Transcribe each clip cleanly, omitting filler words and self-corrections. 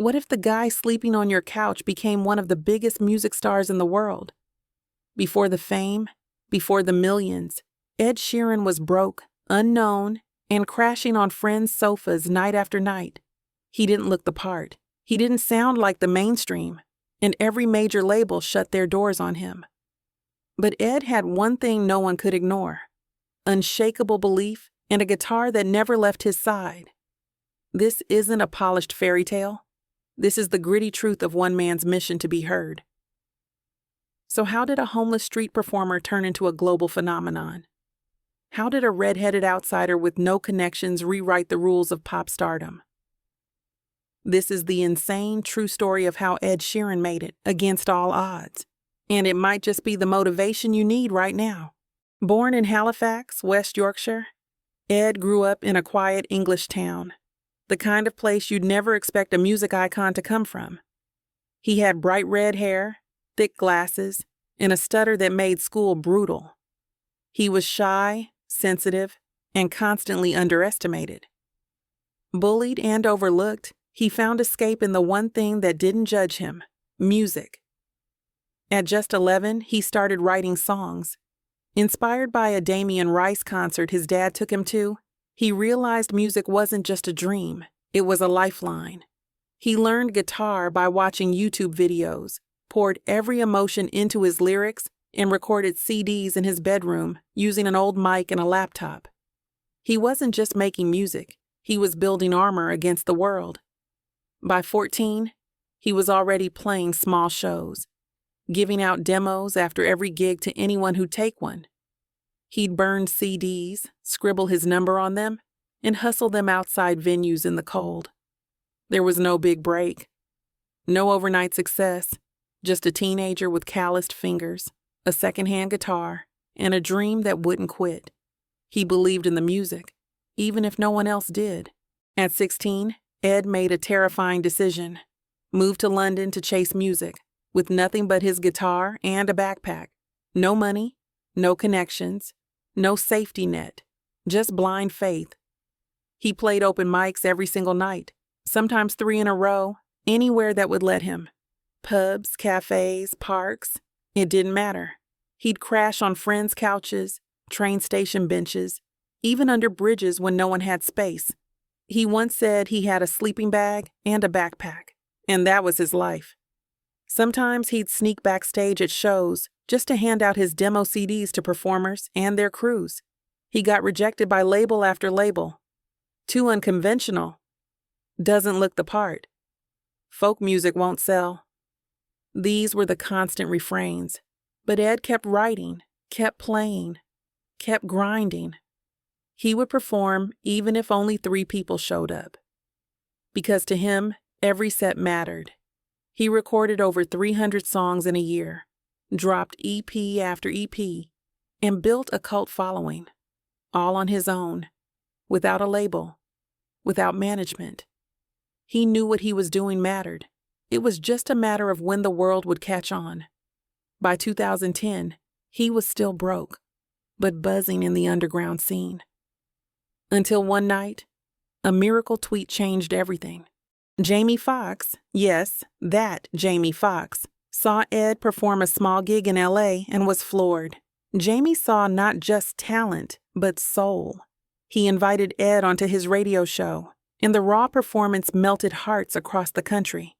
What if the guy sleeping on your couch became one of the biggest music stars in the world? Before the fame, before the millions, Ed Sheeran was broke, unknown, and crashing on friends' sofas night after night. He didn't look the part. He didn't sound like the mainstream, and every major label shut their doors on him. But Ed had one thing no one could ignore: unshakable belief and a guitar that never left his side. This isn't a polished fairy tale. This is the gritty truth of one man's mission to be heard. So how did a homeless street performer turn into a global phenomenon? How did a red-headed outsider with no connections rewrite the rules of pop stardom? This is the insane, true story of how Ed Sheeran made it against all odds. And it might just be the motivation you need right now. Born in Halifax, West Yorkshire, Ed grew up in a quiet English town, the kind of place you'd never expect a music icon to come from. He had bright red hair, thick glasses, and a stutter that made school brutal. He was shy, sensitive, and constantly underestimated. Bullied and overlooked, he found escape in the one thing that didn't judge him: music. At just 11, he started writing songs. Inspired by a Damien Rice concert his dad took him to, he realized music wasn't just a dream, it was a lifeline. He learned guitar by watching YouTube videos, poured every emotion into his lyrics, and recorded CDs in his bedroom using an old mic and a laptop. He wasn't just making music, he was building armor against the world. By 14, he was already playing small shows, giving out demos after every gig to anyone who'd take one. He'd burn CDs, scribble his number on them, and hustle them outside venues in the cold. There was no big break, no overnight success, just a teenager with calloused fingers, a secondhand guitar, and a dream that wouldn't quit. He believed in the music, even if no one else did. At 16, Ed made a terrifying decision: moved to London to chase music, with nothing but his guitar and a backpack. No money, no connections, no safety net, just blind faith. He played open mics every single night, sometimes 3 in a row, anywhere that would let him. Pubs, cafes, parks, it didn't matter. He'd crash on friends' couches, train station benches, even under bridges when no one had space. He once said he had a sleeping bag and a backpack, and that was his life. Sometimes he'd sneak backstage at shows just to hand out his demo CDs to performers and their crews. He got rejected by label after label. Too unconventional. Doesn't look the part. Folk music won't sell. These were the constant refrains. But Ed kept writing, kept playing, kept grinding. He would perform even if only 3 people showed up. Because to him, every set mattered. He recorded over 300 songs in a year, dropped EP after EP, and built a cult following, all on his own, without a label, without management. He knew what he was doing mattered. It was just a matter of when the world would catch on. By 2010, he was still broke, but buzzing in the underground scene. Until one night, a miracle tweet changed everything. Jamie Foxx, yes, that Jamie Foxx, saw Ed perform a small gig in LA and was floored. Jamie saw not just talent, but soul. He invited Ed onto his radio show, and the raw performance melted hearts across the country.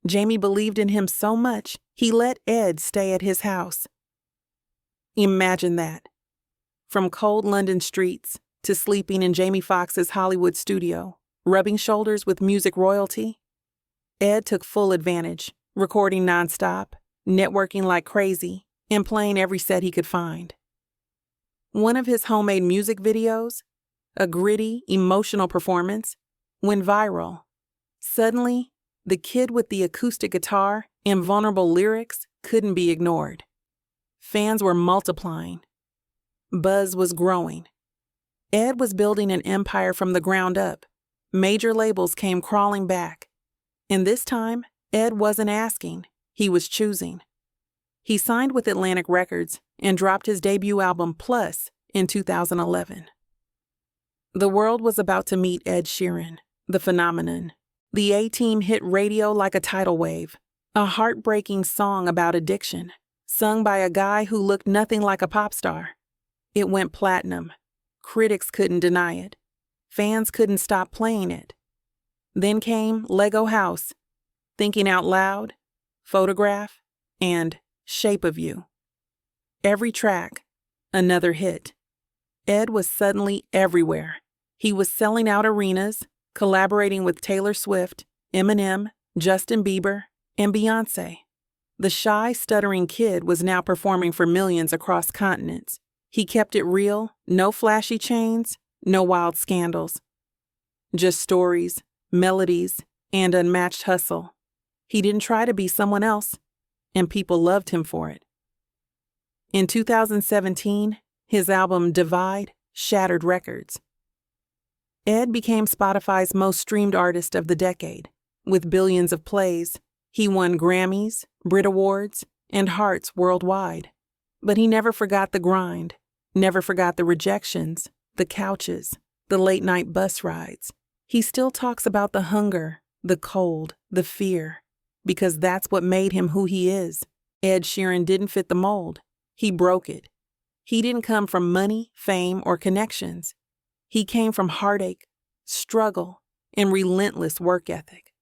Jamie believed in him so much, he let Ed stay at his house. Imagine that. From cold London streets to sleeping in Jamie Foxx's Hollywood studio, rubbing shoulders with music royalty, Ed took full advantage, recording nonstop, networking like crazy, and playing every set he could find. One of his homemade music videos, a gritty, emotional performance, went viral. Suddenly, the kid with the acoustic guitar and vulnerable lyrics couldn't be ignored. Fans were multiplying. Buzz was growing. Ed was building an empire from the ground up. Major labels came crawling back. And this time, Ed wasn't asking, he was choosing. He signed with Atlantic Records and dropped his debut album Plus in 2011. The world was about to meet Ed Sheeran, the phenomenon, The A-Team hit radio like a tidal wave, a heartbreaking song about addiction, sung by a guy who looked nothing like a pop star. It went platinum. Critics couldn't deny it. Fans couldn't stop playing it. Then came Lego House, Thinking Out Loud, Photograph, and Shape of You. Every track, another hit. Ed was suddenly everywhere. He was selling out arenas, collaborating with Taylor Swift, Eminem, Justin Bieber, and Beyoncé. The shy, stuttering kid was now performing for millions across continents. He kept it real, no flashy chains, no wild scandals. Just stories, melodies, and unmatched hustle. He didn't try to be someone else, and people loved him for it. In 2017, his album Divide shattered records. Ed became Spotify's most streamed artist of the decade. With billions of plays, he won Grammys, Brit Awards, and hearts worldwide. But he never forgot the grind, never forgot the rejections, the couches, the late-night bus rides. He still talks about the hunger, the cold, the fear, because that's what made him who he is. Ed Sheeran didn't fit the mold. He broke it. He didn't come from money, fame, or connections. He came from heartache, struggle, and relentless work ethic.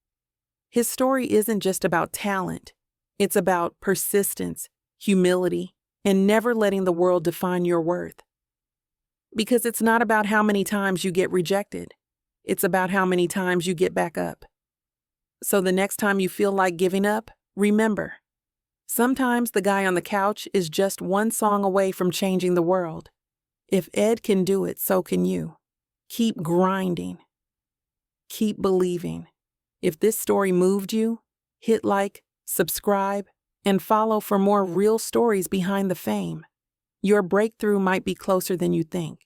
His story isn't just about talent. It's about persistence, humility, and never letting the world define your worth. Because it's not about how many times you get rejected. It's about how many times you get back up. So the next time you feel like giving up, remember, sometimes the guy on the couch is just one song away from changing the world. If Ed can do it, so can you. Keep grinding. Keep believing. If this story moved you, hit like, subscribe, and follow for more real stories behind the fame. Your breakthrough might be closer than you think.